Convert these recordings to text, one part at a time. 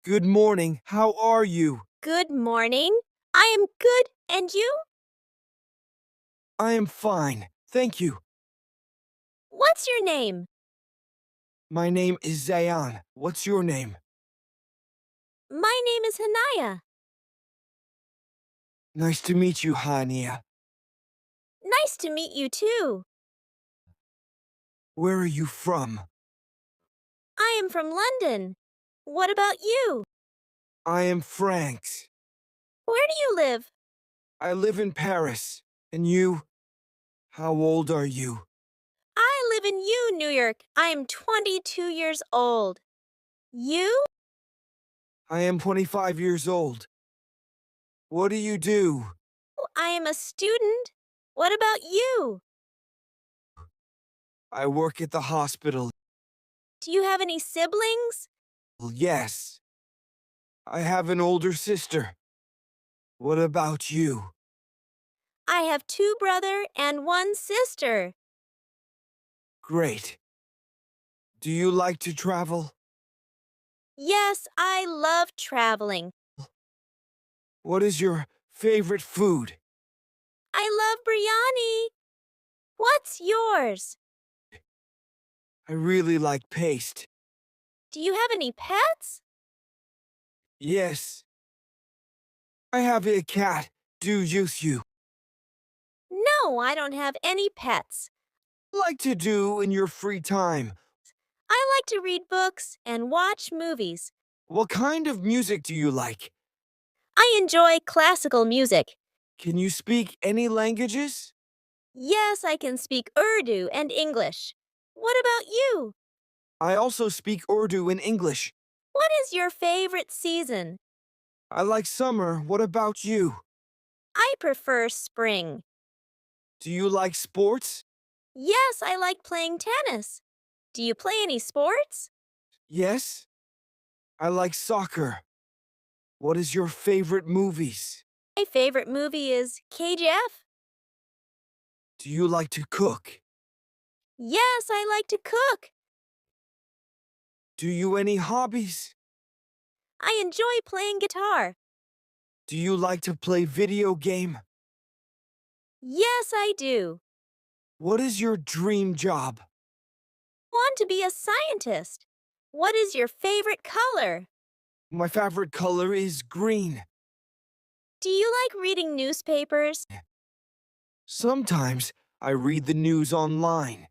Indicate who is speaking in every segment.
Speaker 1: Good morning. How are you?
Speaker 2: Good morning. I am good, and you?
Speaker 1: I am fine. Thank you.
Speaker 2: What's your name?
Speaker 1: My name is Zayan. What's your name?
Speaker 2: My name is Hanaya.
Speaker 1: Nice to meet you, Hania.
Speaker 2: Nice to meet you too.
Speaker 1: Where are you from?
Speaker 2: I am from London. What about you?
Speaker 1: I am Franks.
Speaker 2: Where do you live?
Speaker 1: I live in Paris. And you? How old are you?
Speaker 2: I live in New York. I am 22 years old. You?
Speaker 1: I am 25 years old. What do you do?
Speaker 2: I am a student. What about you?
Speaker 1: I work at the hospital.
Speaker 2: Do you have any siblings?
Speaker 1: Yes. I have an older sister. What about you?
Speaker 2: I have two brothers and one sister.
Speaker 1: Great. Do you like to travel?
Speaker 2: Yes, I love traveling.
Speaker 1: What is your favorite food?
Speaker 2: I love biryani. What's yours?
Speaker 1: I really like paste.
Speaker 2: Do you have any pets?
Speaker 1: Yes. I have a cat. Do you
Speaker 2: No, I don't have any pets.
Speaker 1: like to do in your free time?
Speaker 2: I like to read books and watch movies.
Speaker 1: What kind of music do you like?
Speaker 2: I enjoy classical music.
Speaker 1: Can you speak any languages?
Speaker 2: Yes, I can speak Urdu and English. What about you?
Speaker 1: I also speak Urdu and English.
Speaker 2: What is your favorite season?
Speaker 1: I like summer. What about you?
Speaker 2: I prefer spring.
Speaker 1: Do you like sports?
Speaker 2: Yes, I like playing tennis. Do you play any sports?
Speaker 1: Yes. I like soccer. What is your favorite movies?
Speaker 2: My favorite movie is KGF.
Speaker 1: Do you like to cook?
Speaker 2: Yes, I like to cook.
Speaker 1: Do you any hobbies?
Speaker 2: I enjoy playing guitar.
Speaker 1: Do you like to play video game?
Speaker 2: Yes, I do.
Speaker 1: What is your dream job?
Speaker 2: Want to be a scientist. What is your favorite color?
Speaker 1: My favorite color is green.
Speaker 2: Do you like reading newspapers?
Speaker 1: Sometimes I read the news online.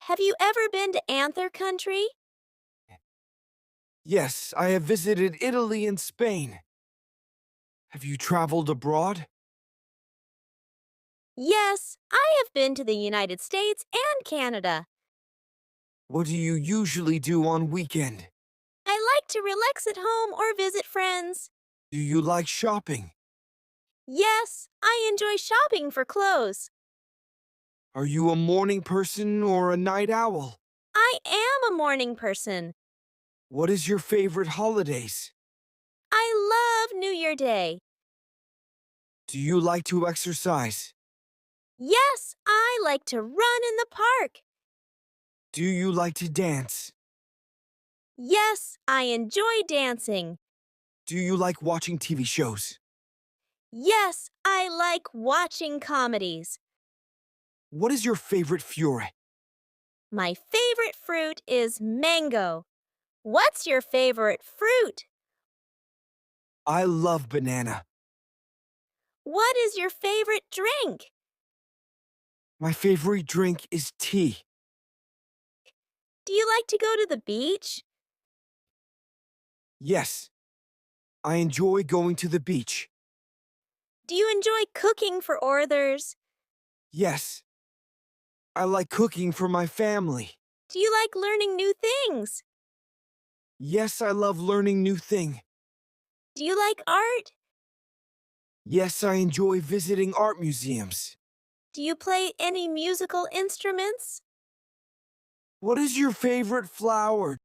Speaker 2: Have you ever been to Anther country?
Speaker 1: Yes, I have visited Italy and Spain. Have you traveled abroad?
Speaker 2: Yes, I have been to the United States and Canada.
Speaker 1: What do you usually do on weekend?
Speaker 2: I like to relax at home or visit friends.
Speaker 1: Do you like shopping?
Speaker 2: Yes, I enjoy shopping for clothes.
Speaker 1: Are you a morning person or a night owl?
Speaker 2: I am a morning person.
Speaker 1: What is your favorite holidays?
Speaker 2: I love New Year Day.
Speaker 1: Do you like to exercise?
Speaker 2: Yes, I like to run in the park.
Speaker 1: Do you like to dance?
Speaker 2: Yes, I enjoy dancing.
Speaker 1: Do you like watching TV shows?
Speaker 2: Yes, I like watching comedies.
Speaker 1: What is your favorite fury?
Speaker 2: My favorite fruit is mango. What's your favorite fruit?
Speaker 1: I love banana.
Speaker 2: What is your favorite drink?
Speaker 1: My favorite drink is tea.
Speaker 2: Do you like to go to the beach?
Speaker 1: Yes, I enjoy going to the beach.
Speaker 2: Do you enjoy cooking for others?
Speaker 1: Yes, I like cooking for my family.
Speaker 2: Do you like learning new things?
Speaker 1: Yes, I love learning new things.
Speaker 2: Do you like art?
Speaker 1: Yes, I enjoy visiting art museums.
Speaker 2: Do you play any musical instruments?
Speaker 1: What is your favorite flower?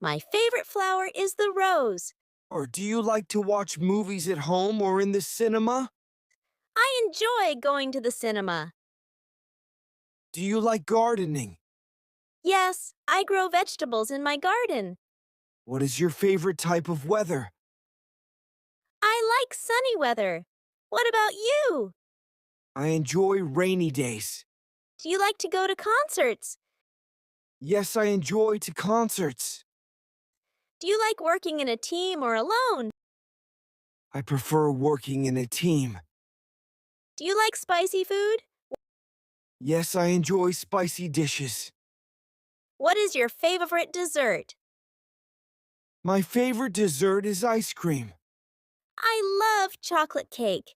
Speaker 2: My favorite flower is the rose.
Speaker 1: Or do you like to watch movies at home or in the cinema?
Speaker 2: I enjoy going to the cinema.
Speaker 1: Do you like gardening?
Speaker 2: Yes, I grow vegetables in my garden.
Speaker 1: What is your favorite type of weather?
Speaker 2: I like sunny weather. What about you?
Speaker 1: I enjoy rainy days.
Speaker 2: Do you like to go to concerts?
Speaker 1: Yes, I enjoy to concerts.
Speaker 2: Do you like working in a team or alone?
Speaker 1: I prefer working in a team.
Speaker 2: Do you like spicy food?
Speaker 1: Yes, I enjoy spicy dishes.
Speaker 2: What is your favorite dessert?
Speaker 1: My favorite dessert is ice cream.
Speaker 2: I love chocolate cake.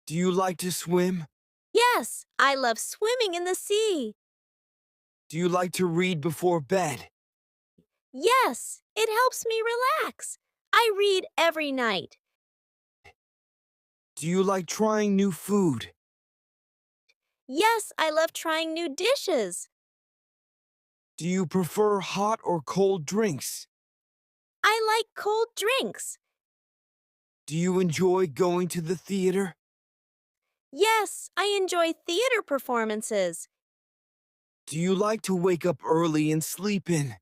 Speaker 1: Do you like to swim?
Speaker 2: Yes, I love swimming in the sea.
Speaker 1: Do you like to read before bed?
Speaker 2: Yes, it helps me relax. I read every night.
Speaker 1: Do you like trying new food?
Speaker 2: Yes, I love trying new dishes.
Speaker 1: Do you prefer hot or cold drinks?
Speaker 2: I like cold drinks.
Speaker 1: Do you enjoy going to the theater?
Speaker 2: Yes, I enjoy theater performances.
Speaker 1: Do you like to wake up early and sleep in?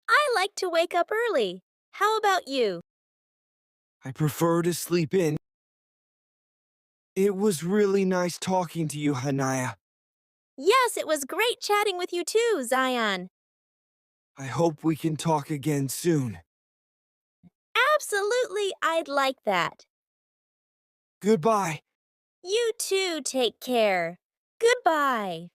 Speaker 2: I like to wake up early. How about you?
Speaker 1: I prefer to sleep in. It was really nice talking to you, Hanaya.
Speaker 2: Yes, it was great chatting with you too, Zion.
Speaker 1: I hope we can talk again soon.
Speaker 2: Absolutely, I'd like that.
Speaker 1: Goodbye.
Speaker 2: You too take care. Goodbye.